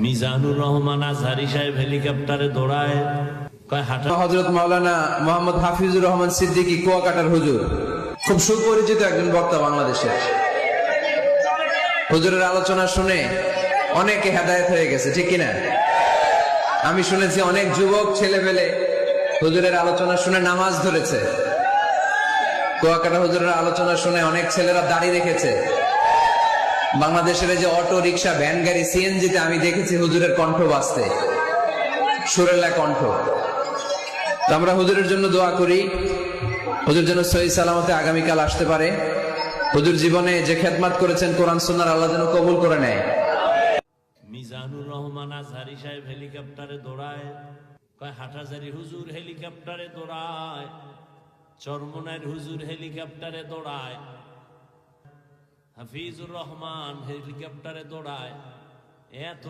মিজানুর রহমান আজহারি সাহেব হেলিকপ্টারে দৌড়ায়, কয় হাঁটা। হযরত মাওলানা মোহাম্মদ হাফিজুর রহমান সিদ্দিকী কুয়াকাটার হুজুর, খুব সুপরিচিত একজন বক্তা বাংলাদেশের। হুজুরের আলোচনা শুনে অনেকে হেদায়েত হয়ে গেছে, ঠিক কিনা? আমি শুনেছি অনেক যুবক ছেলেপেলে হুজুরের আলোচনা শুনে নামাজ ধরেছে। কুয়াকাটা হুজুরের আলোচনা শুনে অনেক ছেলেরা দাড়ি রেখেছে। বাংলাদেশের যে অটো রিক্সা ভ্যান গাড়ি সিএনজিতে আমি দেখেছি হুজুরের কণ্ঠ বাজতে, সুরেলা কণ্ঠ। তো আমরা হুজুরের জন্য দোয়া করি, হুজুর যেন সহি সালামতে আগামীকাল আসতে পারে। হুজুর জীবনে যে খেদমত করেছেন কোরআন সুন্নাহর, আল্লাহ যেন কবুল করে নেয়। মিজানুর রহমান আজহারি সাহেব হেলিকপ্টারে দৌড়ায়, কয় হাটহাজারী হুজুর হেলিকপ্টারে দৌড়ায়, চরমনাইর হুজুর হেলিকপ্টারে দৌড়ায়, হাফিজুর রহমান হেলিকপ্টারে দৌড়ায়। এত